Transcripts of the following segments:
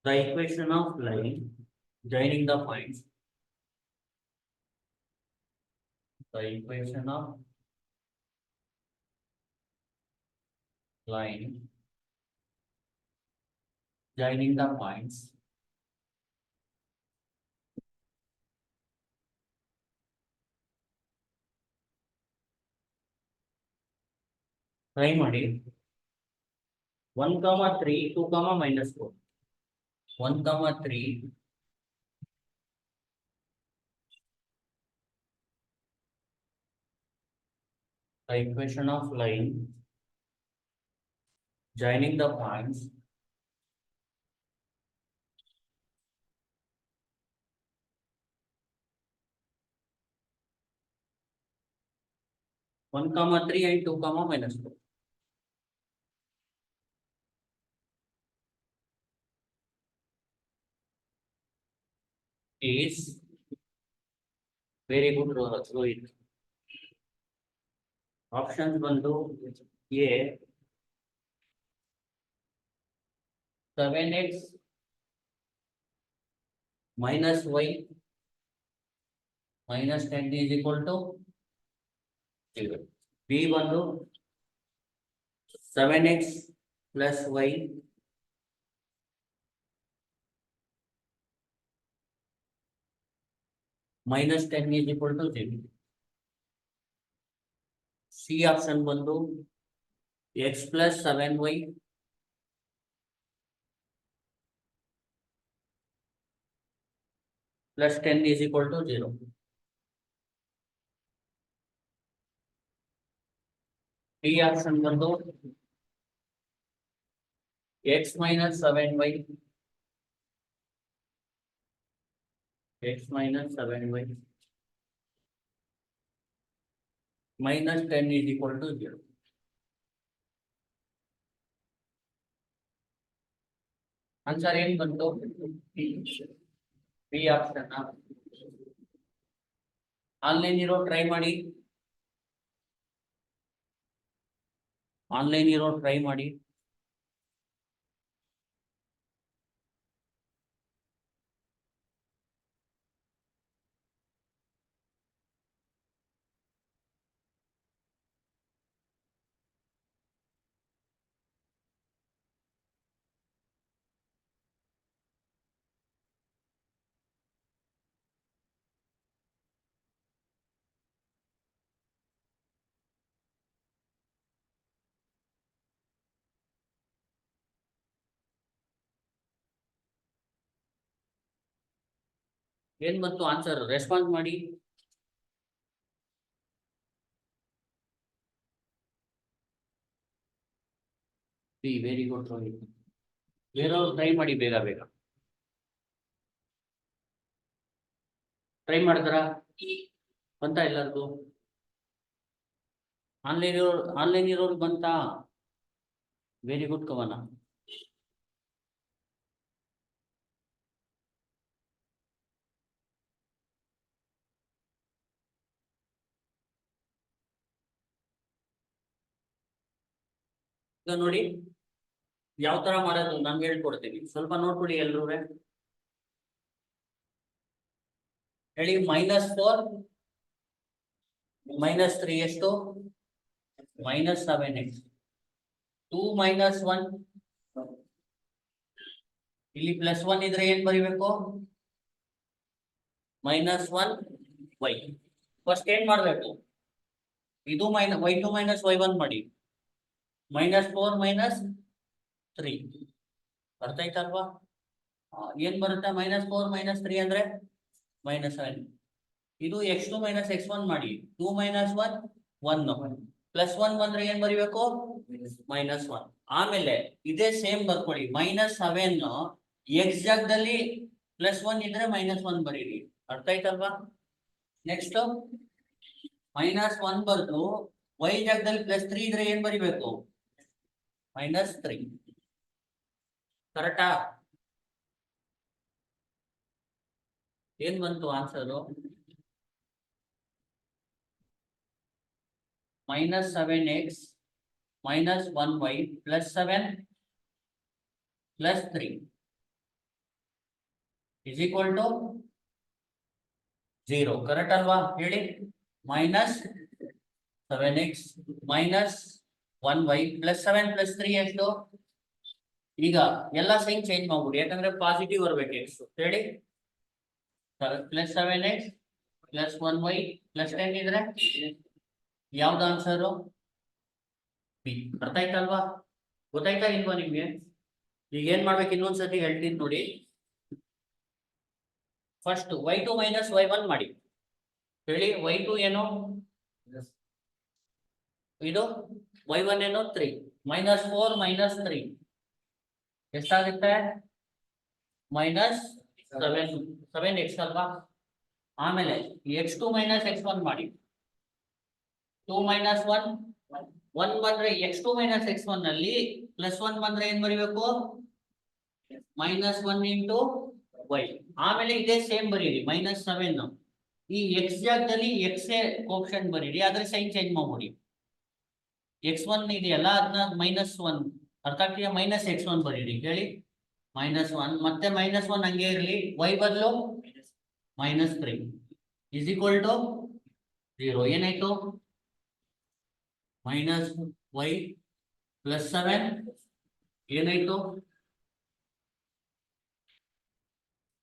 The equation of line joining the points. The equation of line joining the points try ಮಾಡಿ 1, 3, 2, -4. 1, 3, the equation of line joining the points one comma 3 and 2, -4. Is very good, Rohit. Options ಬಂದು A 7x minus y minus 10 is equal to 0. B ಬಂದು 7x plus y minus 10 is equal to 0. C option ಬಂದು x plus 7y plus 10 is equal to 0. D option ಬಂದು x minus 7y minus 10 is equal to 0. Answer ಏನ್ ಬಂತು? B option. Online ಇರೋ try ಮಾಡಿ. Online ಇರೋ try ಮಾಡಿ. ಏನ್ ಬಂತು ಆನ್ಸರ್? ರೆಸ್ಪಾನ್ಸ್ ಮಾಡಿ. Very good Rohit. ಬೇರೆಯವ್ರು ಟ್ರೈ ಮಾಡಿ ಬೇಗ ಬೇಗ. ಟ್ರೈ ಮಾಡಿದ್ರ ಬಂತ ಎಲ್ಲರಿಗೂ? ಆನ್ಲೈನ್ ಇರೋರು ಬಂತಾ? ವೆರಿ ಗುಡ್ ಕವನ. ಈಗ ನೋಡಿ ಯಾವ ತರ ಮಾಡೋದು ನಾನು ಹೇಳ್ಕೊಡ್ತೀನಿ, ಸ್ವಲ್ಪ ನೋಡ್ಕೊಳ್ಳಿ ಎಲ್ರೂ. ಹೇಳಿ. -4 -3 ಎಷ್ಟು? -7x. 2 - 1 ಇಲ್ಲಿ +1 ಇದ್ರೆ ಏನ್ ಬರಿಬೇಕು? -1y. ಫಸ್ಟ್ ಏನ್ ಮಾಡ್ಬೇಕು? ಇದು y2 - y1 ಮಾಡಿ. -4 - 3 ಅರ್ಥ ಆಯ್ತಲ್ವಾ? ಏನ್ ಬರುತ್ತೆ? -4 - 3 ಅಂದ್ರೆ -7. ಇದು x2 - x1 ಮಾಡಿ. 2 - 1 1 +1 ಬಂದ್ರೆ ಏನ್ ಬರಿಬೇಕು? -1. ಆಮೇಲೆ ಇದೇ ಸೇಮ್ ಬರ್ಕೊಳ್ಳಿ. -7 x ಜಾಗದಲ್ಲಿ +1 ಇದ್ರೆ -1 ಬರೀರಿ. ಅರ್ಥ ಆಯ್ತಲ್ವಾ? ನೆಕ್ಸ್ಟ್ -1 ಬರ್ದು y ಜಾಗದಲ್ಲಿ +3 ಇದ್ರೆ ಏನ್ ಬರಿಬೇಕು? -3. ಕರೆಕ್ಟಾ? ಏನ್ ಬಂತು answer? -7x -1y +7 +3. Is equal to 0 correct ಅಲ್ವಾ ಹೇಳಿ minus 7x minus 1y plus 7 plus 3 ಎಷ್ಟು ಈಗ ಎಲ್ಲ ಸೈನ್ ಚೇಂಜ್ ಮಾಡ್ಬಿಡಿ ಯಾಕಂದ್ರೆ ಪಾಸಿಟಿವ್ ಬರ್ಬೇಕು ಎಕ್ಸ್ ಹೇಳಿ plus 7x plus 1y plus 10 ಇದ್ರೆ ಯಾವ್ದು ಆನ್ಸರು ಬಿ ಅರ್ಥ ಆಯ್ತಲ್ವಾ ಗೊತ್ತಾಯ್ತಾ ಇಲ್ವಾ ನಿಮ್ಗೆ ಈಗ ಏನ್ ಮಾಡ್ಬೇಕು ಇನ್ನೊಂದ್ಸತಿ ಹೇಳ್ತೀನಿ ನೋಡಿ ಫಸ್ಟ್ y2 ಮೈನಸ್ y1 ಮಾಡಿ ಹೇಳಿ y2 ಏನು ಇದು y1 ಏನು 3 ಮೈನಸ್ 4 ಮೈನಸ್ 3 ಎಷ್ಟಾಗುತ್ತೆ ಮೈನಸ್ 7x ಅಲ್ವಾ ಆಮೇಲೆ x2 ಮೈನಸ್ x1 ಮಾಡಿ 2 ಮೈನಸ್ 1 1 ಬಂದ್ರೆ x2 ಮೈನಸ್ x1 ನಲ್ಲಿ ಪ್ಲಸ್ 1 ಬಂದ್ರೆ ಏನ್ ಬರಿಬೇಕು ಮೈನಸ್ 1 ಇಂಟು y ಆಮೇಲೆ ಇದೇ ಸೇಮ್ ಬರೀರಿ ಮೈನಸ್ 7 ಈ x ಜಾಗದಲ್ಲಿ x ಆಪ್ಷನ್ ಬರೀರಿ ಅದ್ರ ಸೈನ್ ಚೇಂಜ್ ಮಾಡ್ಬಿಡಿ x1 ಇದೆಯಲ್ಲ ಅದನ್ನ ಮೈನಸ್ 1 ಅರ್ಥ ಆಗ್ತೀಯಾ ಮೈನಸ್ x1 ಬರೀರಿ ಹೇಳಿ ಮೈನಸ್ 1 ಮತ್ತೆ ಮೈನಸ್ 1 ಹಂಗೆ ಇರಲಿ y ಬದಲು ಮೈನಸ್ 3 ಇಸ್ ಈಕ್ವಲ್ ಟು 0 ಏನಾಯ್ತು ಮೈನಸ್ y ಪ್ಲಸ್ 7 ಏನಾಯ್ತು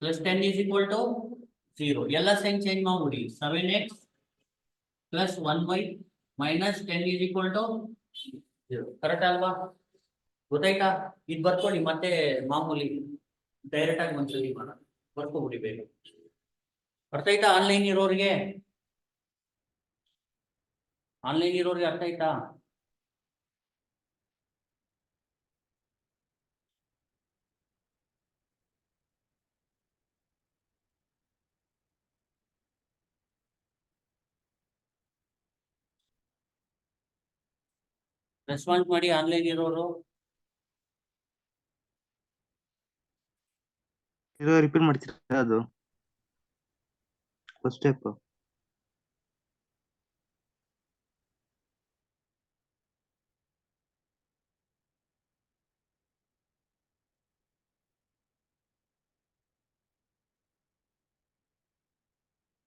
ಪ್ಲಸ್ 10 is equal to 0 ಎಲ್ಲ ಸೈನ್ ಚೇಂಜ್ ಮಾಡ್ಬಿಡಿ 7x plus 1y minus 10 is equal to 0 correct ಅಲ್ವಾ ಗೊತ್ತಾಯ್ತಾ ಇದು ಬರ್ಕೊಳ್ಳಿ ಮತ್ತೆ ಮಾಮೂಲಿ ಡೈರೆಕ್ಟ್ ಆಗಿ ಒಂದ್ಸಲಿ ಮಾಡೋಣ ಬರ್ಕೊಬಿಡಿ ಬೇಗ ಅರ್ಥ ಆಯ್ತಾ ಆನ್ಲೈನ್ ಇರೋರಿಗೆ ಅರ್ಥ ಆಯ್ತಾ ರೆಸ್ಪಾನ್ಸ್ ಮಾಡಿ ಆನ್ಲೈನ್ ಇರೋರು ರಿಪೀಟ್ ಮಾಡ್ತೀರಾ ಅದು ಫಸ್ಟ್ ಸ್ಟೆಪ್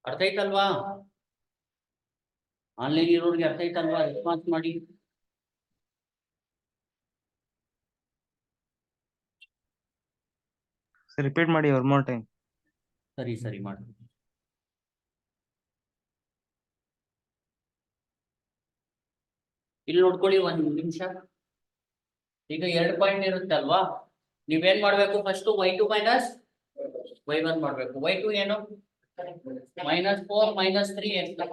ಅರ್ಥ ಆಯ್ತಲ್ವಾ ಆನ್ಲೈನ್ ಇರೋರಿಗೆ ಅರ್ಥ ಆಯ್ತಲ್ವಾ ರೆಸ್ಪಾನ್ಸ್ ಮಾಡಿ ರಿಪೀಟ್ ಮಾಡಿ ಒನ್ ಮೋರ್ ಟೈಮ್ ಸರಿ ಮಾಡಿ ಇಲ್ಲಿ ನೋಡ್ಕೊಳ್ಳಿ ಒಂದ್ ನಿಮಿಷ ಈಗ 2 ಪಾಯಿಂಟ್ ಇರುತ್ತೆ ಅಲ್ವಾ ನೀವೇನ್ ಮಾಡ್ಬೇಕು ಫಸ್ಟ್ y2 ಮೈನಸ್ y1 ಮಾಡ್ಬೇಕು y2 ಏನು ಮೈನಸ್ 4 ಮೈನಸ್ 3 ಎಷ್ಟು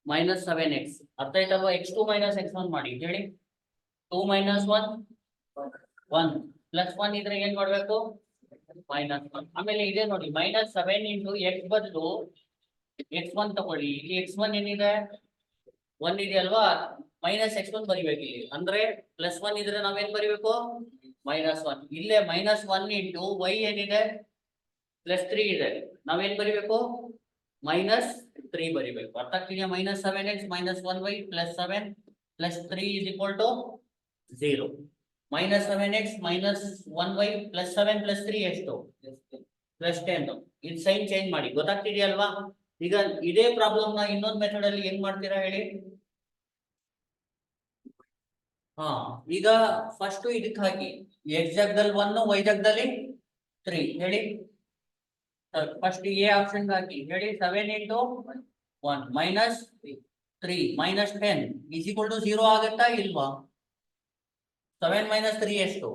ಮೈನಸ್ 7x ಅರ್ಥ ಆಯ್ತಲ್ವಾ x2 ಮೈನಸ್ x1 ಮಾಡಿ ಹೇಳಿ 2 ಮೈನಸ್ 1 1 ಪ್ಲಸ್ 1 ಇದ್ರೆ ಏನ್ ಮಾಡ್ಬೇಕು ಮೈನಸ್ 1 ಆಮೇಲೆ ಇದೆ ನೋಡಿ ಮೈನಸ್ 7 ಇಂಟು x ಬದಲು x1 ತಗೊಳ್ಳಿ ಇಲ್ಲಿ x1 ಏನಿದೆ 1 ಇದೆ ಅಲ್ವಾ ಮೈನಸ್ x1 ಬರಿಬೇಕು ಇಲ್ಲಿ ಅಂದ್ರೆ ಪ್ಲಸ್ 1 ಇದ್ರೆ ನಾವೇನ್ ಬರಿಬೇಕು ಮೈನಸ್ 1 ಇಲ್ಲೇ ಮೈನಸ್ 1 ಇಂಟು y ಏನಿದೆ ಪ್ಲಸ್ 3 ಇದೆ ನಾವೇನ್ ಬರಿಬೇಕು ಮೈನಸ್ 3 ಬರಿಬೇಕು ಅರ್ಥ ಆಗ್ತಿದೆಯಾ minus 7x minus 1y plus 7 plus 3 is equal to 0 minus 7x minus 1y plus 7 plus 3 ಎಷ್ಟು ಪ್ಲಸ್ 10 ಇದು ಸೈನ್ ಚೇಂಜ್ ಮಾಡಿ ಗೊತ್ತಾಗ್ತಿದೆಯಲ್ವಾ ಈಗ ಇದೇ ಪ್ರಾಬ್ಲಮ್ ನ ಇನ್ನೊಂದು ಮೆಥಡ್ ಅಲ್ಲಿ ಹೆಂಗ್ ಮಾಡ್ತೀರಾ ಹೇಳಿ ಈಗ ಫಸ್ಟ್ ಇದಕ್ಕೆ ಹಾಕಿ x ಜಾಗದಲ್ಲಿ 1 y ಜಾಗದಲ್ಲಿ 3 ಹೇಳಿ ಫಸ್ಟ್ ಎ ಆಪ್ಷನ್ ಹಾಕಿ ಹೇಳಿ 7 into 1 minus 3 minus 10 is equal to 0 ಆಗುತ್ತಾ ಇಲ್ವಾ 7 ಮೈನಸ್ 3 ಎಷ್ಟು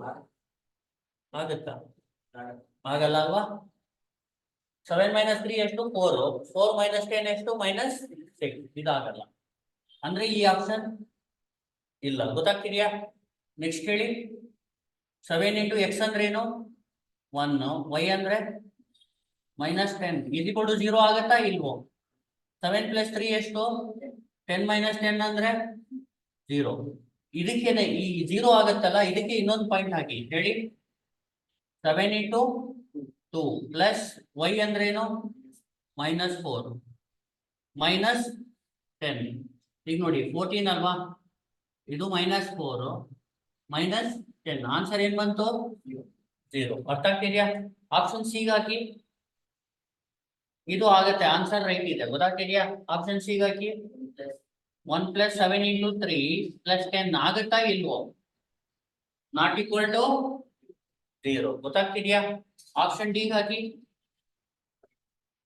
ಆಗುತ್ತಾ ಆಗಲ್ಲ ಅಲ್ವಾ 7 ಮೈನಸ್ 3 ಎಷ್ಟು 4 4 ಮೈನಸ್ 10 ಎಷ್ಟು ಮೈನಸ್ 6 ಇದಾಗಲ್ಲ ಅಂದ್ರೆ ಈ ಆಪ್ಷನ್ ಇಲ್ಲ ಗೊತ್ತಾಗ್ತಿದ್ಯಾ ನೆಕ್ಸ್ಟ್ ಹೇಳಿ 7 ಇಂಟು x ಅಂದ್ರೆ ಏನು 1 y ಅಂದ್ರೆ ಮೈನಸ್ 10 is equal to 0 ಆಗುತ್ತಾ ಇಲ್ವೋ 7 ಪ್ಲಸ್ 3 ಎಷ್ಟು 10 ಮೈನಸ್ 10 ಅಂದ್ರೆ 0 ಇದಕ್ಕೇನೆ ಈ 0 ಆಗುತ್ತಲ್ಲ ಇದಕ್ಕೆ ಇನ್ನೊಂದು ಪಾಯಿಂಟ್ ಹಾಕಿ ಹೇಳಿ 7 ಇಂಟು 2 ಪ್ಲಸ್ y ಅಂದ್ರೇನು ಮೈನಸ್ 4 ಮೈನಸ್ 10 ಈಗ ನೋಡಿ 14 ಅಲ್ವಾ ಇದು ಮೈನಸ್ 4 ಮೈನಸ್ 10 ಆನ್ಸರ್ ಏನ್ ಬಂತು 0 ಅರ್ಥ ಆಗ್ತಿದ್ಯಾ ಆಪ್ಷನ್ ಸಿ ಹಾಕಿ ಇದು ಆಗತ್ತೆ ಆನ್ಸರ್ ರೈಟ್ ಇದೆ ಗೊತ್ತಾಗ್ತಿದ್ಯಾ ಆಪ್ಷನ್ ಸಿ ಹಾಕಿ 1 + 7 × 3 + 10 ಆಗತ್ತಾ ಇಲ್ವೋ ನಾಟ್ ಈಕ್ವಲ್ ಟು 0 ಗೊತ್ತಾಗ್ತಿದ್ಯಾ ಆಪ್ಷನ್ ಡಿ ಹಾಕಿ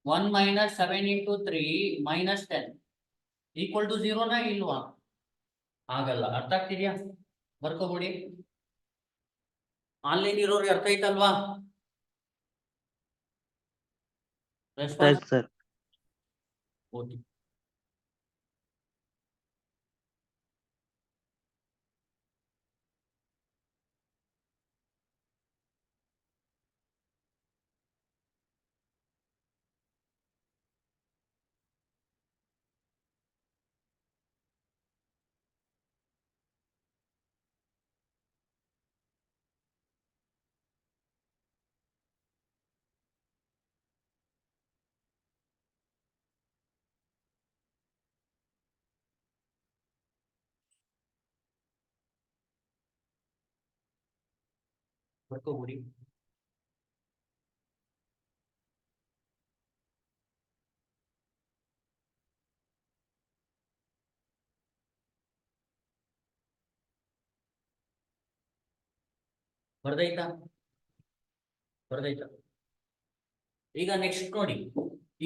1 - 7 × 3 - 10 ಈಕ್ವಲ್ ಟು 0 ನಾ ಇಲ್ವಾ ಆಗಲ್ಲ ಅರ್ಥ ಆಗ್ತಿದ್ಯಾ ಬರ್ಕೋಬಿಡಿ ಆನ್ಲೈನ್ ಇರೋರಿಗೆ ಅರ್ಥ ಐತಲ್ವಾ ರೆಸ್ಪಾನ್ಸ್ ಸರ್ ಓಕೆ ಬರ್ಕೋಬಿಡಿ ಬರ್ದೈತಾ ಬರ್ದೈತಾ ಈಗ ನೆಕ್ಸ್ಟ್ ನೋಡಿ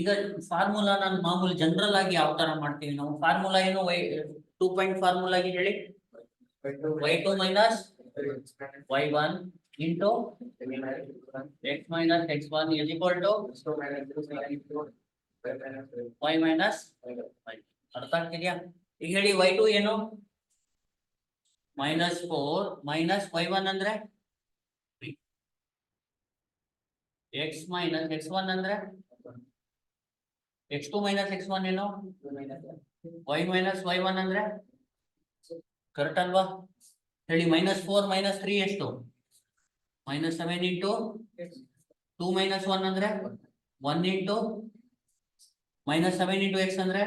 ಈಗ ಫಾರ್ಮುಲಾ ನಾನು ಮಾಮೂಲಿ ಜನರಲ್ ಆಗಿ ಯಾವ ತರ ಮಾಡ್ತೀವಿ ನಾವು ಫಾರ್ಮುಲಾ ಏನು 2 ಪಾಯಿಂಟ್ ಫಾರ್ಮುಲಾ ಆಗಿ ಹೇಳಿ y2 - y1 into x - x1 is equal to y minus y. ಅರ್ಥ ಆಗ್ತಿದ್ಯಾ ಈಗ ಹೇಳಿ y2 ಏನು -4 - y1 ಅಂದ್ರೆ 3 x - x1 ಅಂದ್ರೆ x2 - x1 ಏನು y - y1 ಅಂದ್ರೆ ಕರೆಕ್ಟ್ ಅಲ್ವಾ ಹೇಳಿ -4 - 3 ಎಷ್ಟು -7 × 2 - 1 ಅಂದ್ರೆ 1 × -7 × x ಅಂದ್ರೆ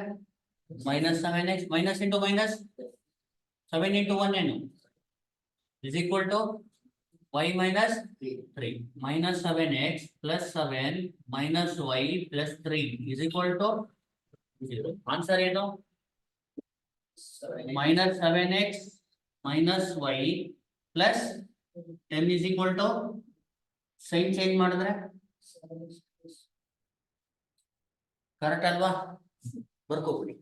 -7x ಮೈನಸ್ ಇಂಟು ಮೈನಸ್ 7 × 1 ಏನು is equal to y minus 3 -7x + 7 - y + 3 is equal to 0 ಆನ್ಸರ್ ಏನು -7x - y + 10 is equal to sign change ಮಾಡಿದ್ರೆ ಕರೆಕ್ಟ್ ಅಲ್ವಾ ಬರ್ಕೋಬಿಡಿ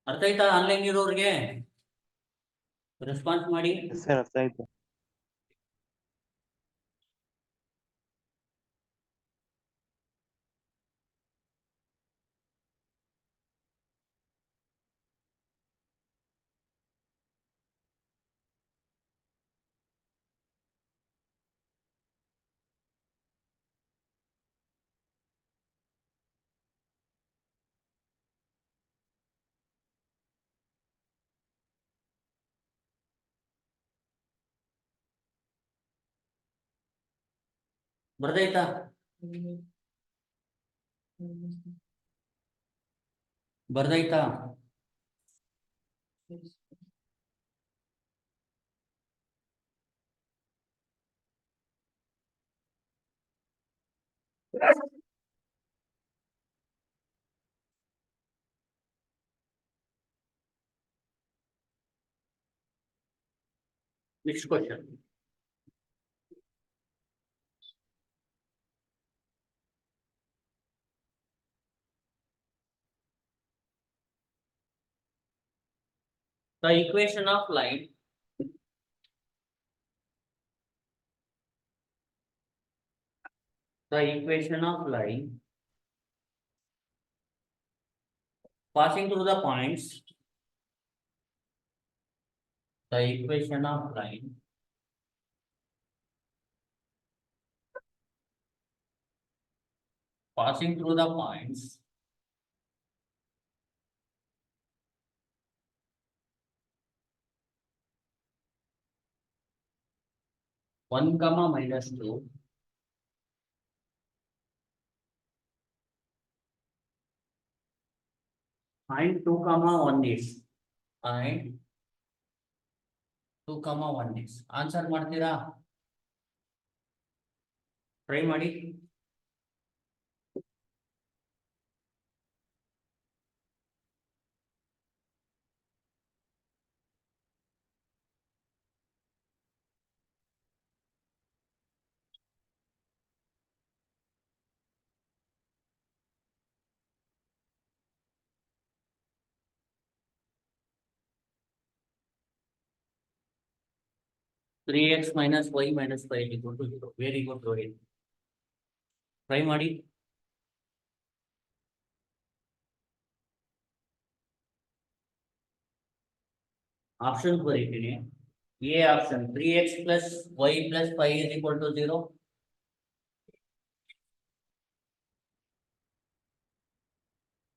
ಅರ್ಥ ಆಯ್ತಾ ಆನ್ಲೈನ್ ಇರೋರಿಗೆ ರೆಸ್ಪಾನ್ಸ್ ಮಾಡಿ ಸರ್ ಅರ್ಥ ಆಯ್ತು ಬರ್ದೈತಾ ಬರ್ದೈತಾ next question the equation of line passing through the points the equation of line passing through the points one comma -2 . Point 2, 1 is point 2, 1 is answer ಮಾಡ್ತೀರಾ? ಟ್ರೈ ಮಾಡಿ. Three x minus y minus 5 equal to 0. Very good Rohit. Try ಮಾಡಿ. Option ಬರೀತೀನಿ. A option 3x plus y plus 5 is equal to 0.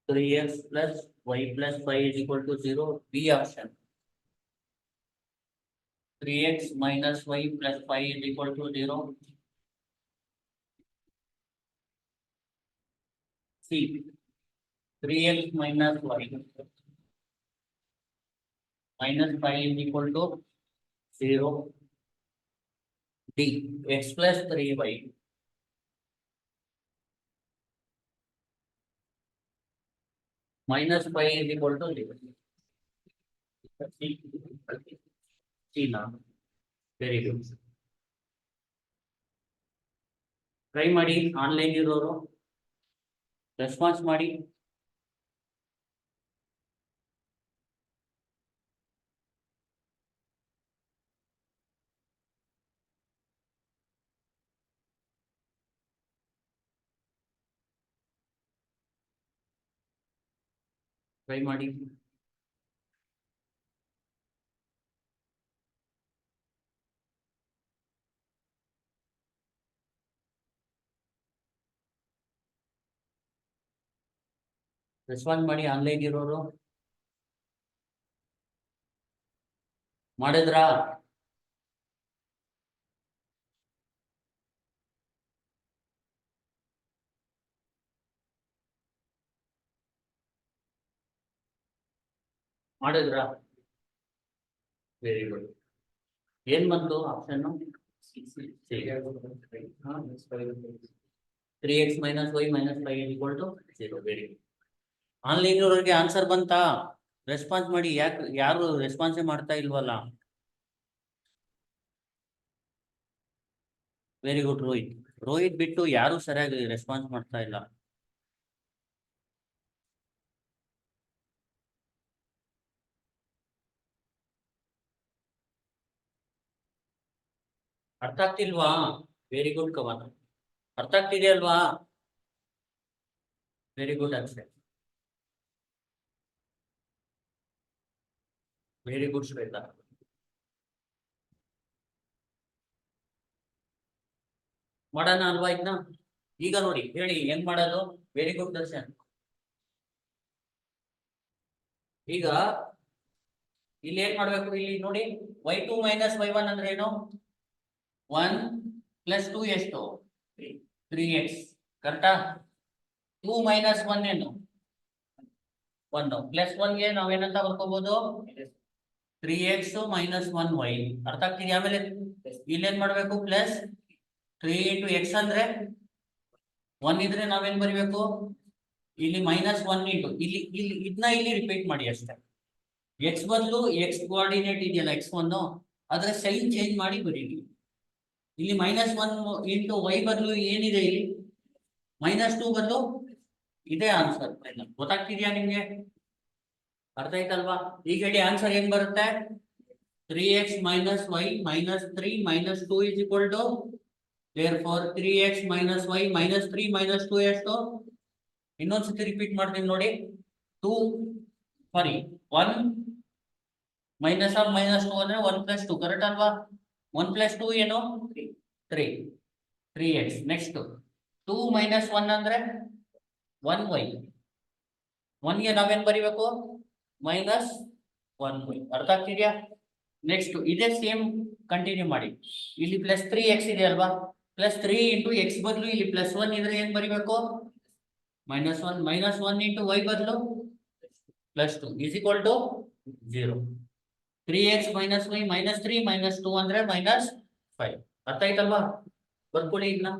Three x plus y plus 5 is equal to 0. B option 3x minus y plus 5 is equal to 0. C 3x minus y minus 5 is equal to 0. D x plus 3y minus 5 is equal to 0. C na. Very good. Try ಮಾಡಿ. Online ಇರೋರು response ಮಾಡಿ. Try ಮಾಡಿ. Response ಮಾಡಿ. Online ಇರೋರು ಮಾಡಿದ್ರಾ? ಮಾಡಿದ್ರಾ? Very good. ಏನ್ ಬಂತು option? 3x minus y minus 5 is equal to 0. Very good. Online ಇರೋರಿಗೆ ಆನ್ಸರ್ ಬಂತಾ? ರೆಸ್ಪಾನ್ಸ್ ಮಾಡಿ. ಯಾರು ರೆಸ್ಪಾನ್ಸೇ ಮಾಡ್ತಾ ಇಲ್ವಲ್ಲ? Very good Rohit. ರೋಹಿತ್ ಬಿಟ್ಟು ಯಾರು ಸರಿಯಾಗಿ ರೆಸ್ಪಾನ್ಸ್ ಮಾಡ್ತಾ ಇಲ್ಲ. ಅರ್ಥ ಆಗ್ತಿಲ್ವಾ? Very good Kavan. ಅರ್ಥ ಆಗ್ತಿದೆಯಲ್ವಾ? Very good answer. Very good Shweta. ಮಾಡೋಣ ಅಲ್ವಾ ಇದನ್ನ? ಈಗ ನೋಡಿ ಹೇಳಿ ಹೆಂಗ್ ಮಾಡೋದು. Very good Darshan. ಈಗ ಇಲ್ಲಿ ಏನ್ ಮಾಡ್ಬೇಕು? ಇಲ್ಲಿ ನೋಡಿ y2 minus y1 ಅಂದ್ರೆ ಏನು? 1 plus 2 ಎಷ್ಟು? 3x. ಕರೆಕ್ಟಾ? 2 minus 1 ಏನು? 1 ಪ್ಲಸ್ 1 ಗೆ ನಾವೇನಂತ ಬರ್ಕೋಬಹುದು? 3x minus 1y. ಅರ್ಥ ಆಗ್ತಿದೆಯಾ? ಆಮೇಲೆ ಇಲ್ಲೇನ್ ಮಾಡ್ಬೇಕು? ಪ್ಲಸ್ 3 into x ಅಂದ್ರೆ 1 ಇದ್ರೆ ನಾವೇನ್ ಬರಿಬೇಕು? ಇಲ್ಲಿ minus 1 into ಇಲ್ಲಿ ಇದನ್ನ ಇಲ್ಲಿ ರಿಪೀಟ್ ಮಾಡಿ ಅಷ್ಟೇ. x ಬದಲು x ಕೋಆರ್ಡಿನೇಟ್ ಇದೆಯಲ್ಲ x1 ಅದರ ಸೈನ್ ಚೇಂಜ್ ಮಾಡಿ ಬರೀರಿ. ಇಲ್ಲಿ -1 into y ಬದಲು ಏನಿದೆ? ಇಲ್ಲಿ -2 ಬದಲು ಇದೇ ಆನ್ಸರ್. ಗೊತ್ತಾಗ್ತಿದ್ಯಾ ನಿಮ್ಗೆ? ಅರ್ಥ ಆಯ್ತಲ್ವಾ? ಈಗ ಹೇಳಿ ಆನ್ಸರ್ ಹೆಂಗ್ ಬರುತ್ತೆ? 3x minus y minus 3 minus 2 is equal to, therefore 3x minus y minus 3 minus 2 ಎಷ್ಟು? ಇನ್ನೊಂದ್ಸತಿ ರಿಪೀಟ್ ಮಾಡ್ತೀನಿ ನೋಡಿ. 1 ಮೈನಸ್ ಆಫ್ -2 ಅಂದ್ರೆ 1 plus 2. ಕರೆಕ್ಟ್ ಅಲ್ವಾ? 1 plus 2 ಏನು? 3x. ನೆಕ್ಸ್ಟ್ 2 minus 1 ಅಂದ್ರೆ 1y. 1 ಗೆ ನಾವೇನ್ ಬರಿಬೇಕು? -1y. ಅರ್ಥ ಆಗ್ತಿದ್ಯಾ? ನೆಕ್ಸ್ಟ್ ಇದೇ ಸೇಮ್ ಕಂಟಿನ್ಯೂ ಮಾಡಿ. ಇಲ್ಲಿ ಪ್ಲಸ್ 3x ಇದೆ ಅಲ್ವಾ? ಪ್ಲಸ್ 3 ಇಂಟು x ಬದಲು ಇಲ್ಲಿ +1 ಇದ್ರೆ ಏನ್ ಬರಿಬೇಕು? -1 -1 ಇಂಟು y ಬದಲು plus 2 is equal to 0. 3x minus y minus 3 minus 2 ಅಂದ್ರೆ ಮೈನಸ್ 5. ಅರ್ಥ ಆಯ್ತಲ್ವಾ? ಬರ್ಕೊಳ್ಳಿ ಇದನ್ನ.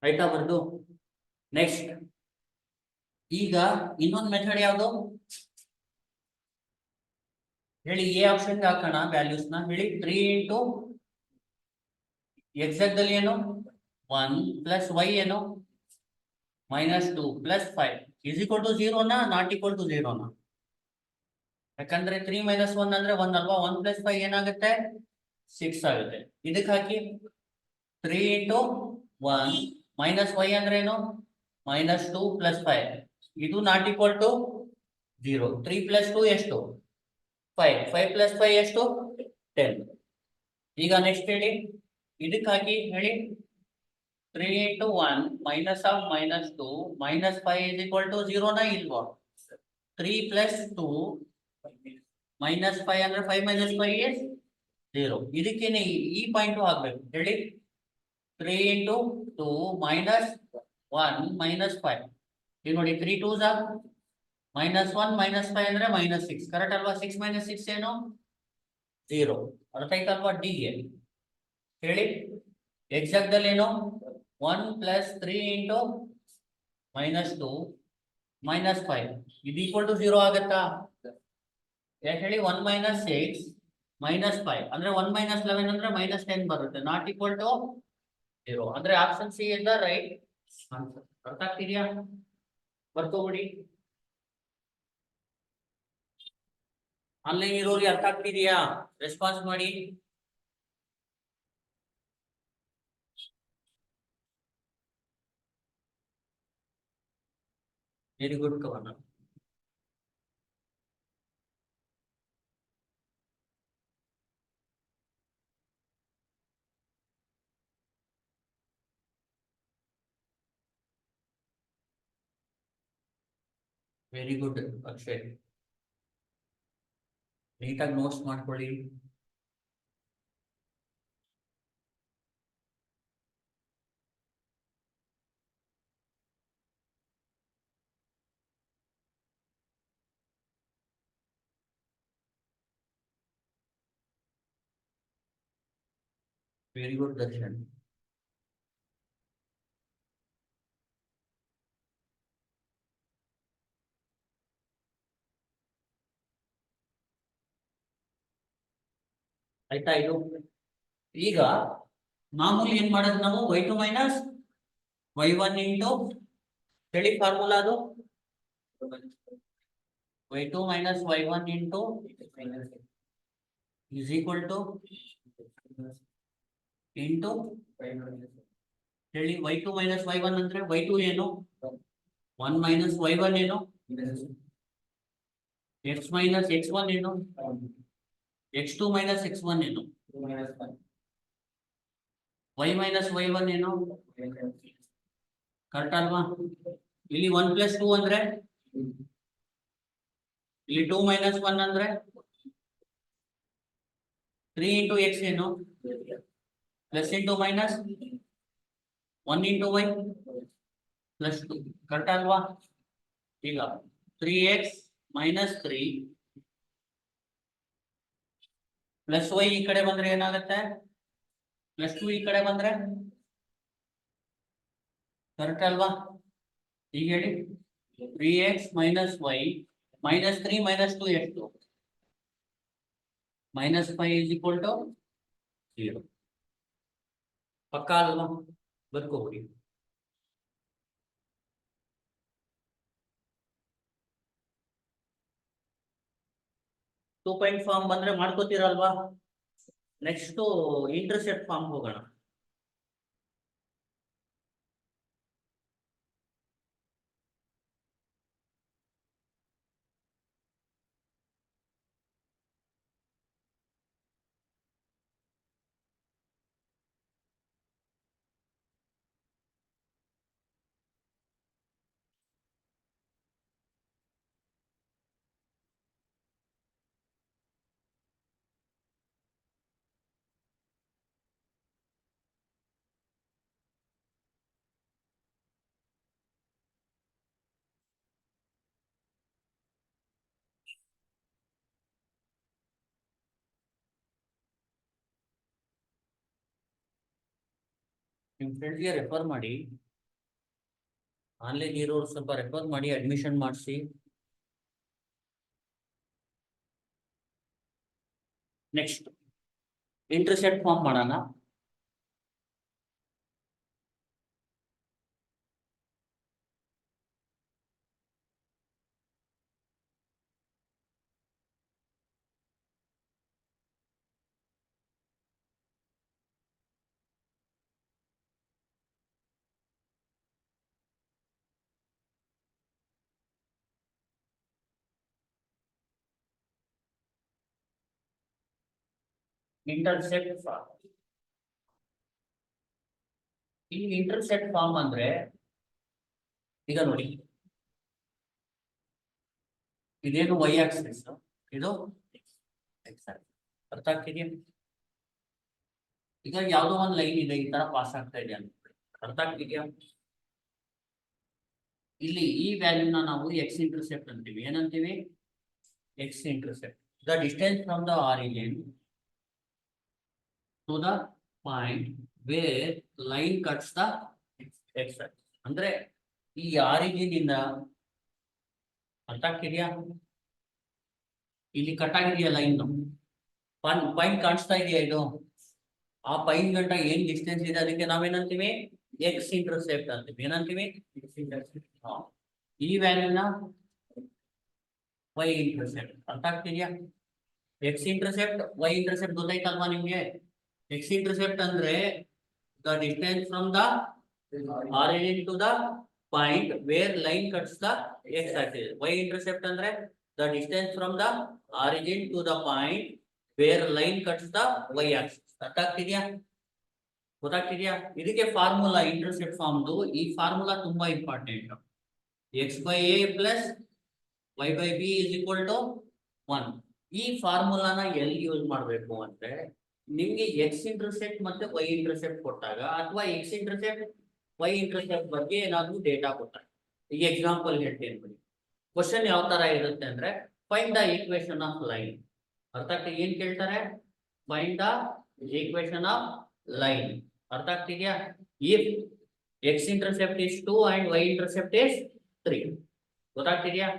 ಆಯ್ತಾ ಬರ್ದು? ನೆಕ್ಸ್ಟ್ ಈಗ ಇನ್ನೊಂದು ಮೆಥಡ್ ಯಾವುದು ಹೇಳಿ? ಎ ಆಪ್ಷನ್ ಹಾಕೋಣ ವ್ಯಾಲ್ಯೂಸ್ ನ. ಹೇಳಿ 3 ಇಂಟು ಎಕ್ಸಾಕ್ಟ್ ಏನು 1 ಪ್ಲಸ್ ವೈ ಏನು minus 2 plus 5 is equal to 0 ನಾ ನಾಟ್ ಈಕ್ವಲ್ ಟು 0 ನಾ? ಯಾಕಂದ್ರೆ 3 ಮೈನಸ್ 1 ಅಂದ್ರೆ 1 ಅಲ್ವಾ? 1 ಪ್ಲಸ್ 5 ಏನಾಗುತ್ತೆ 6 ಆಗುತ್ತೆ. ಇದಕ್ಕೆ ಹಾಕಿ 3 ಇಂಟು 1 ಮೈನಸ್ ವೈ ಅಂದ್ರೆ ಏನು ಮೈನಸ್ 2 ಪ್ಲಸ್ 5 ಇದು ನಾಟ್ ಈಕ್ವಲ್ ಟು 0. 3 ಪ್ಲಸ್ 2 ಎಷ್ಟು 5. 5 ಪ್ಲಸ್ 5 ಎಷ್ಟು 10. ಈಗ ನೆಕ್ಸ್ಟ್ ಹೇಳಿ ಇದಕ್ಕೆ ಹಾಕಿ ಹೇಳಿ 3 into 1 minus of minus 2 minus 5 is equal to 0 ನಾ ಇಲ್ವಾ? 3 ಪ್ಲಸ್ 2 ಮೈನಸ್ 5 ಅಂದ್ರೆ 5 ಮೈನಸ್ 5 ಇಸ್ 0. ಇದಕ್ಕೇನೆ ಈ ಪಾಯಿಂಟ್ ಆಗ್ಬೇಕು. ಹೇಳಿ 3 ಇಂಟು 2 ಮೈನಸ್ 1 ಮೈನಸ್ 5 ಈಗ ನೋಡಿ 3 2s ಆರ್ ಮೈನಸ್ 1 ಮೈನಸ್ 5 ಅಂದ್ರೆ ಮೈನಸ್ 6 ಕರೆಕ್ಟ್ ಅಲ್ವಾ? 6 ಮೈನಸ್ 6 ಏನು 0. ಅರ್ಥ ಆಯ್ತಲ್ವಾ? ಡಿ ಹೇಳಿ ಎಕ್ಸಾಕ್ಟ್ ಅಲ್ಲಿ ಏನು 1 ಪ್ಲಸ್ 3 ಇಂಟು ಮೈನಸ್ 2 ಮೈನಸ್ 5 ಇದು ಈಕ್ವಲ್ ಟು 0 ಆಗತ್ತಾ? ಯಾಕೆ ಹೇಳಿ 1 ಮೈನಸ್ 6 ಮೈನಸ್ 5 ಅಂದ್ರೆ 1 ಮೈನಸ್ 11 ಅಂದ್ರೆ ಮೈನಸ್ 10 ಬರುತ್ತೆ. ನಾಟ್ ಈಕ್ವಲ್ ಟು 0 ಅಂದ್ರೆ option C is the right answer. ಅರ್ಥ ಆಗ್ತಿದ್ಯಾ? ಬರ್ಕೋಬಿಡಿ. ಆನ್ಲೈನ್ ಇರೋರಿಗೆ ಅರ್ಥ ಆಗ್ತಿದೆಯಾ? ರೆಸ್ಪಾನ್ಸ್ ಮಾಡಿ. ವೆರಿ ಗುಡ್ ಕವನ. Very good Akshay. ನೀಟಾಗಿ ನೋಟ್ಸ್ ಮಾಡ್ಕೊಳ್ಳಿ. Very good Darshan. ಆಯ್ತಾ? ಇದು ಈಗ ಮಾಮೂಲಿ ಏನ್ ಮಾಡೋದು ನಾವು y2 ಮೈನಸ್ y1 ಇಂಟು ಹೇಳಿ ಫಾರ್ಮುಲಾ ಅದು y2 minus y1 into is equal two into ಹೇಳಿ y2 ಮೈನಸ್ y1 ಅಂದ್ರೆ y2 ಏನು 1 ಮೈನಸ್ y1 ಏನು x ಮೈನಸ್ x1 ಏನು x2 ಮೈನಸ್ x1 ಏನು y ಮೈನಸ್ y1 ಏನು ಕರೆಕ್ಟ್ ಅಲ್ವಾ? ಇಲ್ಲಿ 1 ಪ್ಲಸ್ 2 ಅಂದ್ರೆ ಇಲ್ಲಿ 2 ಮೈನಸ್ 1 ಅಂದ್ರೆ 3 ಇಂಟು ಎಕ್ಸ್ ಏನು plus into minus 1 into Y plus 2 correct ಅಲ್ವಾ? ಈಗ 3x ಮೈನಸ್ 3 ಪ್ಲಸ್ ವೈ ಈ ಕಡೆ ಬಂದ್ರೆ ಏನಾಗುತ್ತೆ ಪ್ಲಸ್ 2 ಈ ಕಡೆ ಬಂದ್ರೆ ಕರೆಕ್ಟ್ ಅಲ್ವಾ? ಈಗ ಹೇಳಿ 3x minus y minus 3 minus 2 ಎಷ್ಟು ಮೈನಸ್ 5 ಇಸ್ ಈಕ್ವಲ್ ಟು 0. ಪಕ್ಕ ಅಲ್ವಾ? ಬರ್ಕೋಬಿಡಿ. ಟೂ ಪಾಯಿಂಟ್ ಫಾರ್ಮ್ ಬಂದ್ರೆ ಮಾಡ್ಕೋತೀರಲ್ವಾ? ನೆಕ್ಸ್ಟ್ ಇಂಟರ್ಸೆಪ್ಟ್ ಫಾರ್ಮ್ ಹೋಗೋಣ. ನಿಮ್ ಫ್ರೆಂಡ್ಸ್ಗೆ ರೆಫರ್ ಮಾಡಿ, ಆನ್ಲೈನ್ ಇರೋರು ಸ್ವಲ್ಪ ರೆಫರ್ ಮಾಡಿ ಅಡ್ಮಿಷನ್ ಮಾಡಿಸಿ. ನೆಕ್ಸ್ಟ್ ಇಂಟರ್ಸೆಪ್ಟ್ ಫಾರ್ಮ್ ಮಾಡೋಣ. Intercept form. ಈ ಇಂಟರ್ಸೆಪ್ಟ್ ಫಾರ್ಮ್ ಅಂದ್ರೆ ಈಗ ನೋಡಿ, ಇದೇನು ವೈ ಆಕ್ಸಿಸ್, ಇದು ಎಕ್ಸ್ ಆಕ್ಸಿಸ್. ಅರ್ಥ ಆಗ್ತಿದೆಯಾ? ಈಗ ಯಾವ್ದೋ ಒಂದು ಲೈನ್ ಇದೆ, ಈ ತರ ಪಾಸ್ ಆಗ್ತಾ ಇದೆ ಅಂತ ಅರ್ಥ ಆಗ್ತಿದ್ಯಾ? ಇಲ್ಲಿ ಈ ವ್ಯಾಲ್ಯೂನ ನಾವು ಎಕ್ಸ್ ಇಂಟರ್ಸೆಪ್ಟ್ ಅಂತೀವಿ. ಏನಂತೀವಿ? X intercept. The distance from the origin to the point where line cuts the X. ಅಂದ್ರೆ ಈ ಆರಿಜಿನ್ ಇಂದ, ಅರ್ಥ ಆಗ್ತಿದ್ಯಾ? ಇಲ್ಲಿ ಕಟ್ ಆಗಿದೆಯಾ ಲೈನ್, ಪಾಯಿಂಟ್ ಕಾಣಿಸ್ತಾ ಇದೆಯಾ ಇದು? ಆ ಪಾಯಿಂಟ್ ಗಂಟ ಏನ್ ಡಿಸ್ಟೆನ್ಸ್ ಇದೆ ಅದಕ್ಕೆ ನಾವೇನಂತೀವಿ? ಎಕ್ಸ್ ಇಂಟರ್ಸೆಪ್ಟ್ ಅಂತೀವಿ. ಏನಂತೀವಿ? ಈ ವ್ಯಾಲ್ಯೂನ ವೈ ಇಂಟರ್ಸೆಪ್ಟ್. ಅರ್ಥ ಆಗ್ತಿದ್ಯಾ? ಎಕ್ಸ್ ಇಂಟರ್ಸೆಪ್ಟ್, ವೈ ಇಂಟರ್ಸೆಪ್ಟ್ ಗೊತ್ತಾಯ್ತಲ್ವಾ ನಿಮ್ಗೆ? ಎಕ್ಸ್ ಇಂಟರ್ಸೆಪ್ಟ್ ಅಂದ್ರೆ the distance from the origin to the point where line cuts the x axis. Y intercept ಅಂದ್ರೆ the distance from the origin to the point where line cuts the y axis. ಅರ್ಥ ಆಗ್ತಿದ್ಯಾ? ಗೊತ್ತಾಗ್ತಿದ್ಯಾ? ಇದಕ್ಕೆ formula, intercept ಫಾರ್ಮ್ದು ಈ formula ತುಂಬಾ important. X by A plus Y by B is equal to 1. ಈ ಫಾರ್ಮುಲಾನ ಎಲ್ಲಿ use ಮಾಡಬೇಕು ಅಂದ್ರೆ, ನಿಮ್ಗೆ ಎಕ್ಸ್ ಇಂಟರ್ಸೆಪ್ಟ್ ಮತ್ತೆ ವೈ ಇಂಟರ್ಸೆಪ್ಟ್ ಕೊಟ್ಟಾಗ, ಅಥವಾ ಎಕ್ಸ್ ಇಂಟರ್ಸೆಪ್ಟ್ ವೈ ಇಂಟರ್ಸೆಪ್ಟ್ ಬಗ್ಗೆ ಏನಾದ್ರು ಡೇಟಾ ಕೊಟ್ಟಾಗ. ಈಗ ಎಕ್ಸಾಂಪಲ್ ಹೇಳ್ತೀನಿ ನೋಡಿ. ಕ್ವಶನ್ ಯಾವ ತರ ಇರುತ್ತೆ ಅಂದ್ರೆ, find the equation of line. ಅರ್ಥ ಆಗ್ತಿದೆ? ಏನ್ ಕೇಳ್ತಾರೆ? Find the equation of line. ಅರ್ಥ ಆಗ್ತಿದ್ಯಾ? If x intercept is 2 and y intercept is 3. ಗೊತ್ತಾಗ್ತಿದ್ಯಾ?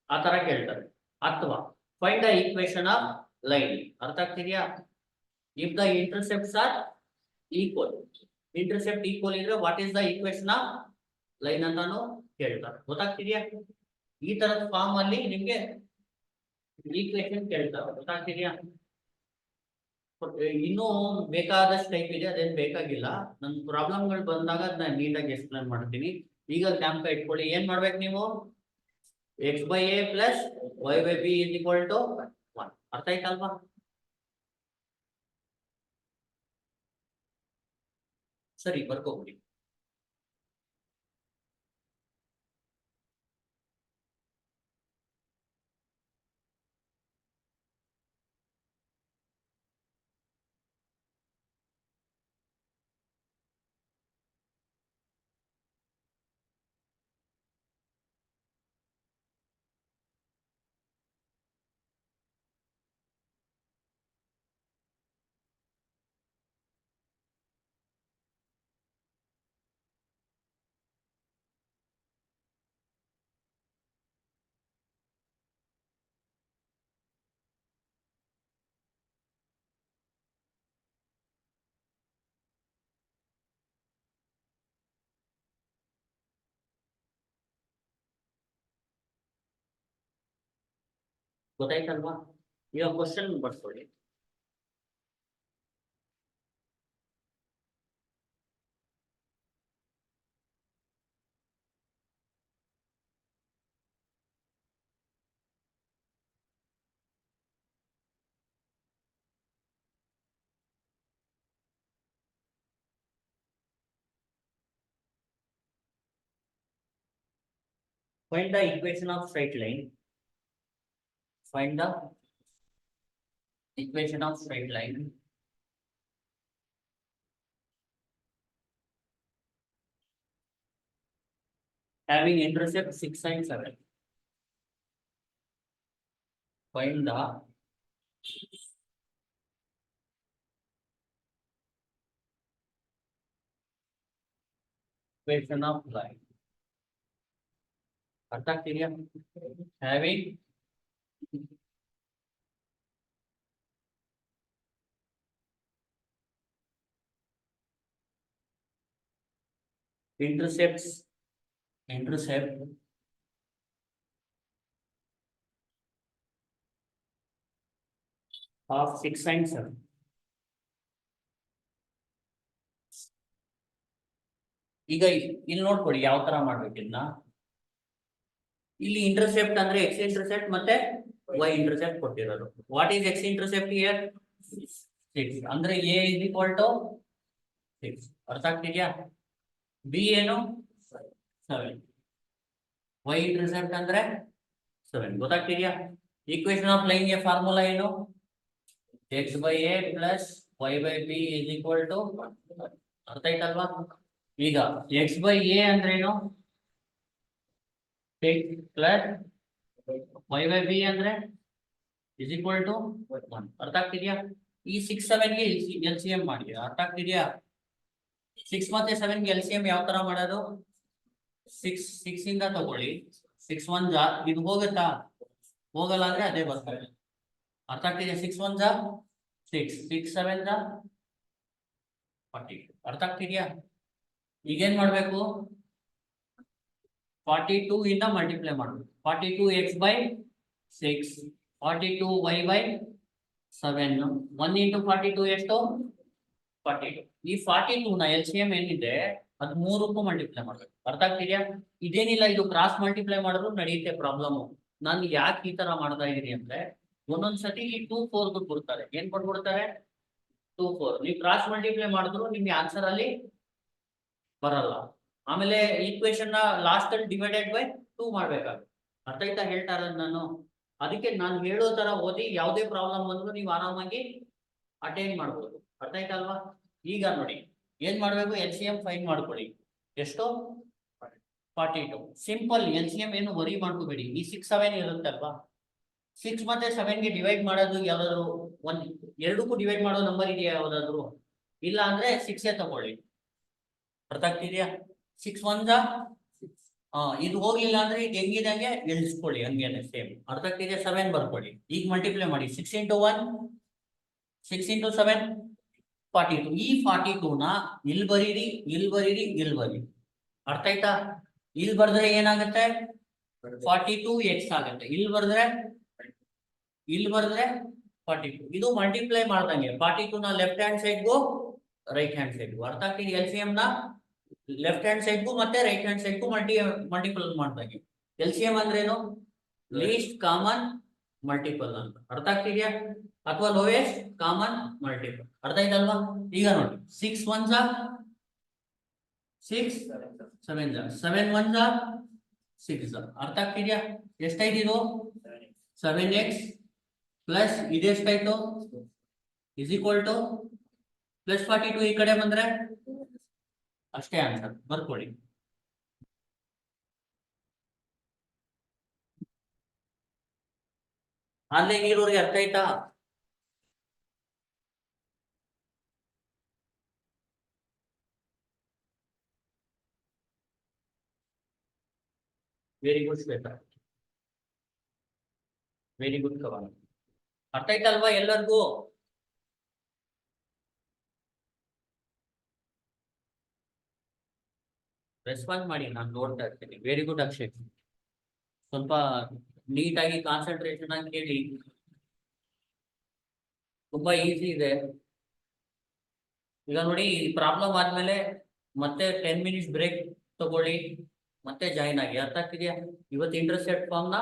ಆ ತರ ಕೇಳ್ತಾರೆ. ಅಥವಾ find the equation of line. ಅರ್ಥ ಆಗ್ತಿದ್ಯಾ? If the intercepts are equal. Intercept equal ಇದ್ರೆ what is the equation of line ಅಂತಾನು ಕೇಳ್ತಾರೆ. ಗೊತ್ತಾಗ್ತಿದ್ಯಾ? ಈ ತರದ ಫಾರ್ಮ್ ಅಲ್ಲಿ ನಿಮ್ಗೆ ಈಕ್ವೇಶನ್ ಕೇಳ್ತಾರೆ. ಗೊತ್ತಾಗ್ತಿದ್ಯಾ? ಇನ್ನೂ ಬೇಕಾದಷ್ಟು ಟೈಪ್ ಇದೆ, ಅದೇನ್ ಬೇಕಾಗಿಲ್ಲ. ನನ್ ಪ್ರಾಬ್ಲಮ್ಗಳು ಬಂದಾಗ ಅದನ್ನ ನೀಟಾಗಿ ಎಕ್ಸ್ಪ್ಲೇನ್ ಮಾಡ್ತೀನಿ. ಈಗ ಜ್ಞಾಪಕ ಇಟ್ಕೊಳ್ಳಿ, ಏನ್ ಮಾಡ್ಬೇಕು ನೀವು? X by A plus Y by B is equal to 1. ಅರ್ಥ ಆಯ್ತಲ್ವಾ? ಸರಿ, ಬರ್ಕೋಬಿಡಿ. ಗೊತ್ತಾಯ್ತಲ್ವಾ? ಈಗ ಕ್ವಶನ್ ಬರ್ಕೊಳ್ಳಿ. Find the equation of straight line. Find the equation of straight line. Having intercept 6 and 7. Find the equation of line. ಅರ್ಥ ಆಗ್ತಿದ್ಯಾ? Having intercept of 6 and 7. ಈಗ ಇಲ್ಲಿ ನೋಡ್ಕೊಳ್ಳಿ ಯಾವ ತರ ಮಾಡ್ಬೇಕು ಇದನ್ನ. ಇಲ್ಲಿ ಇಂಟರ್ಸೆಪ್ಟ್ ಅಂದ್ರೆ ಎಕ್ಸ್ ಇಂಟರ್ಸೆಪ್ಟ್ ಮತ್ತೆ ವೈ ಇಂಟರ್ಸೆಪ್ಟ್ ಕೊಟ್ಟಿರೋದು. What is X intercept here? 6 ಅಂದ್ರೆ ಎ ಇಸ್ ಈಕ್ವಲ್ ಟು 6. ಅರ್ಥ ಆಗ್ತಿದ್ಯಾ? ಬಿ ಏನು 7. ವೈ ಇಂಟರ್ಸೆಪ್ಟ್ ಅಂದ್ರೆ 7. ಗೊತ್ತಾಗ್ತಿದ್ಯಾ? ಈಕ್ವೇಶನ್ ಆಫ್ ಲೈನ್ ಗೆ ಫಾರ್ಮುಲಾ ಏನು? X by A plus Y by B is equal to. ಅರ್ಥ ಆಯ್ತಲ್ವಾ? ಈಗ ಎಕ್ಸ್ ಬೈ ಎ ಅಂದ್ರೆ ಏನು? ಪ್ಲಸ್ ವೈ ಬೈ ಬಿ ಅಂದ್ರೆ ಇಸ್ ಈಕ್ವಲ್ ಟು 1. ಅರ್ಥ ಆಗ್ತಿದ್ಯಾ? ಈ 6 7 ಗೆ ಎಲ್ ಸಿ ಎಂ ಮಾಡಿ. ಅರ್ಥ ಆಗ್ತಿದ್ಯಾ? 6 ಮತ್ತೆ 7 ಗೆ ಎಲ್ ಸಿ ಎಂ ಯಾವ ತರ ಮಾಡೋದು? 6 ಇಂದ ತಗೊಳ್ಳಿ. 6 1 ಜಾ ಇದು ಹೋಗುತ್ತಾ? ಹೋಗಲ್ಲ ಅಂದ್ರೆ ಅದೇ ಬರ್ತದೆ. ಅರ್ಥ ಆಗ್ತಿದ್ಯಾ? 6 1 ಜಾ 6, 6 7 ಜಾ 40. ಅರ್ಥ ಆಗ್ತಿದ್ಯಾ? ಈಗೇನ್ ಮಾಡ್ಬೇಕು? 42 ಇಂದ ಮಲ್ಟಿಪ್ಲೈ ಮಾಡ್ಬೇಕು. 42 X by 6, 42 Y by 7. 1 into 42 ಎಷ್ಟು? 42. ಈ 42 ನ ಎಲ್ ಸಿ ಎಂ ಏನಿದೆ ಅದು 3ಕ್ಕೂ ಮಲ್ಟಿಪ್ಲೈ ಮಾಡ್ಬೇಕು. ಅರ್ಥ ಆಗ್ತಿದ್ಯಾ? ಇದೇನಿಲ್ಲ, ಇದು ಕ್ರಾಸ್ ಮಲ್ಟಿಪ್ಲೈ ಮಾಡಿದ್ರು ನಡೆಯುತ್ತೆ. ಪ್ರಾಬ್ಲಮ್ ನಾನು ಯಾಕೆ ಈ ತರ ಮಾಡ್ತಾ ಇದೀನಿ ಅಂದ್ರೆ, ಒಂದೊಂದ್ಸತಿ 2 4 ಕೊಡ್ತಾರೆ. ಏನ್ ಕೊಟ್ಬಿಡ್ತಾರೆ? 2 4. ನೀವು ಕ್ರಾಸ್ ಮಲ್ಟಿಪ್ಲೈ ಮಾಡಿದ್ರು ನಿಮ್ಗೆ ಆನ್ಸರ್ ಅಲ್ಲಿ ಬರಲ್ಲ. ಆಮೇಲೆ ಈಕ್ವೇಶನ್ ನ ಲಾಸ್ಟ್ ಅಲ್ಲಿ ಡಿವೈಡೆಡ್ ಬೈ 2 ಮಾಡ್ಬೇಕಾಗುತ್ತೆ. ಅರ್ಥ ಆಯ್ತಾ ಹೇಳ್ತಾ ಇರೋದು ನಾನು? ಅದಕ್ಕೆ ನಾನು ಹೇಳೋ ತರ ಓದಿ ಯಾವುದೇ ಪ್ರಾಬ್ಲಮ್ ಬಂದ್ರು ನೀವು ಆರಾಮಾಗಿ ಅಟೆಂಡ್ ಮಾಡ್ಬೋದು. ಅರ್ಥ ಆಯ್ತಾ ಅಲ್ವಾ? ಈಗ ನೋಡಿ ಏನ್ ಮಾಡ್ಬೇಕು? ಎಲ್ ಸಿ ಎಂ ಫೈಂಡ್ ಮಾಡ್ಕೊಳ್ಳಿ. ಎಷ್ಟು? 42. ಸಿಂಪಲ್. ಎಲ್ ಸಿ ಎಂ ಏನು ವರಿ ಮಾಡ್ಕೋಬೇಡಿ. ಈ 6 7 ಇರುತ್ತೆ ಅಲ್ವಾ? 6 ಮತ್ತೆ 7 ಗೆ ಡಿವೈಡ್ ಮಾಡೋದು ಯಾವ್ದಾದ್ರು ಎರಡಕ್ಕೂ ಡಿವೈಡ್ ಮಾಡೋ ನಂಬರ್ ಇದೆಯಾ ಯಾವ್ದಾದ್ರು? ಇಲ್ಲ ಅಂದ್ರೆ 6 ತಗೊಳ್ಳಿ. ಅರ್ಥ ಆಗ್ತಿದ್ಯಾ? 6 1 ಜಾ ಇದು ಹೋಗ್ಲಿಲ್ಲ ಅಂದ್ರೆ ಇದು ಹೆಂಗಿದಂಗೆ ಎಳ್ಸ್ಕೊಳ್ಳಿ ಹಂಗೇನೆ ಸೇಮ್. ಅರ್ಥ ಆಗ್ತಿದೆ? 7 ಬರ್ಕೊಳ್ಳಿ. ಈಗ ಮಲ್ಟಿಪ್ಲೈ ಮಾಡಿ. 6 ಇಂಟು 1 6 ಇಂಟು 7 42. ಈ 42 ನ ಇಲ್ಲಿ ಬರೀರಿ, ಇಲ್ಲಿ ಬರೀರಿ, ಇಲ್ಲಿ ಬರೀರಿ. ಅರ್ಥ ಆಯ್ತಾ? ಇಲ್ಲಿ ಬರ್ದ್ರೆ ಏನಾಗುತ್ತೆ? 42 ಎಕ್ಸ್ ಆಗುತ್ತೆ. ಇಲ್ಲಿ ಬರ್ದ್ರೆ 42. ಇದು ಮಲ್ಟಿಪ್ಲೈ ಮಾಡ್ದಂಗೆ 42 ನ ಲೆಫ್ಟ್ ಹ್ಯಾಂಡ್ ಸೈಡ್ಗೂ ರೈಟ್ ಹ್ಯಾಂಡ್ ಸೈಡ್ಗೂ. ಅರ್ಥ ಆಗ್ತಿದೆ? ಎಲ್ ಸಿ ಎಂ ನ ಲೆಫ್ಟ್ ಹ್ಯಾಂಡ್ ಸೈಡ್ಗೂ ಮತ್ತೆ ರೈಟ್ ಹ್ಯಾಂಡ್ ಸೈಡ್ಗೂ ಮಲ್ಟಿಪಲ್ ಮಾಡ್ದಂಗೆ. ಎಲ್ ಸಿ ಎಂ ಅಂದ್ರೇನು? ಲೀಸ್ಟ್ ಕಾಮನ್ ಮಲ್ಟಿಪಲ್ ಅಂತ. ಅರ್ಥ ಆಗ್ತಿದ್ಯಾ? ಅಥವಾ ಲೋಯೆಸ್ಟ್ ಕಾಮನ್ ಮಲ್ಟಿಪಲ್. ಅರ್ಥ ಆಯ್ತಲ್ವಾ? ಈಗ ನೋಡಿ 6 1 ಜಾ 6, 7 ಜಾ 7 1 ಜಾ 6 ಜಾ. ಅರ್ಥ ಆಗ್ತಿದ್ಯಾ? ಎಷ್ಟಾಯ್ತು ಇದು? 7x ಪ್ಲಸ್ ಇದೆಷ್ಟಾಯ್ತು? Is equal to plus 42. ಈ ಕಡೆ ಬಂದ್ರೆ ಅಷ್ಟೇ ಆನ್ಸರ್. ಬರ್ಕೊಳ್ಳಿ. ಆನ್ಲೈನ್ ಇರೋರಿಗೆ ಅರ್ಥ ಆಯ್ತಾ? Very good Shweta, very good ಕವನ. ಅರ್ಥ ಆಯ್ತಲ್ವಾ ಎಲ್ಲರಿಗೂ? ರೆಸ್ಪಾನ್ಸ್ ಮಾಡಿ, ನಾನು ನೋಡ್ತಾ ಇರ್ತೀನಿ. Very good Akshay. ಸ್ವಲ್ಪ ನೀಟಾಗಿ ಕಾನ್ಸಂಟ್ರೇಷನ್ ಆಗಿ ಕೇಳಿ. ತುಂಬಾ ಈಸಿ ಇದೆ. ಈಗ ನೋಡಿ ಈ ಪ್ರಾಬ್ಲಮ್ ಆದ್ಮೇಲೆ ಮತ್ತೆ 10 ಮಿನಿಟ್ಸ್ ಬ್ರೇಕ್ ತಗೊಳ್ಳಿ, ಮತ್ತೆ ಜಾಯಿನ್ ಆಗಿ. ಅರ್ಥ ಆಗ್ತಿದ್ಯಾ? ಇವತ್ತು ಇಂಟರ್ಸೆಪ್ಟ್ ಫಾರ್ಮ್ ನ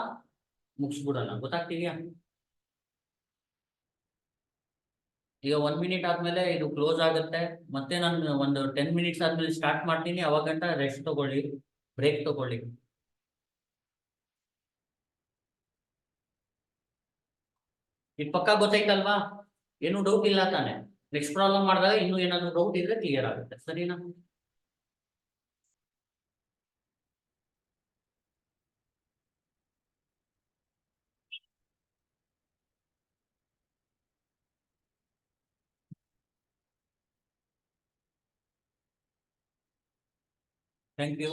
ಮುಗಿಸ್ಬಿಡೋಣ. ಗೊತ್ತಾಗ್ತಿದ್ಯಾ? ಈಗ 1 ಮಿನಿಟ್ ಆದ್ಮೇಲೆ ಇದು ಕ್ಲೋಸ್ ಆಗುತ್ತೆ. ಮತ್ತೆ ನಾನು ಒಂದು 10 ಮಿನಿಟ್ಸ್ ಆದ್ಮೇಲೆ ಸ್ಟಾರ್ಟ್ ಮಾಡ್ತೀನಿ. ಅವಾಗ ಗಂಟ ರೆಸ್ಟ್ ತಗೊಳ್ಳಿ, ಬ್ರೇಕ್ ತಗೊಳ್ಳಿ. ಇದು ಪಕ್ಕ ಗೊತ್ತಾಯ್ತಲ್ವಾ? ಏನು ಡೌಟ್ ಇಲ್ಲ ತಾನೆ? ನೆಕ್ಸ್ಟ್ ಪ್ರಾಬ್ಲಮ್ ಮಾಡಿದಾಗ ಇನ್ನೂ ಏನಾದ್ರು ಡೌಟ್ ಇದ್ರೆ ಕ್ಲಿಯರ್ ಆಗುತ್ತೆ. ಸರಿನಾ? Thank you.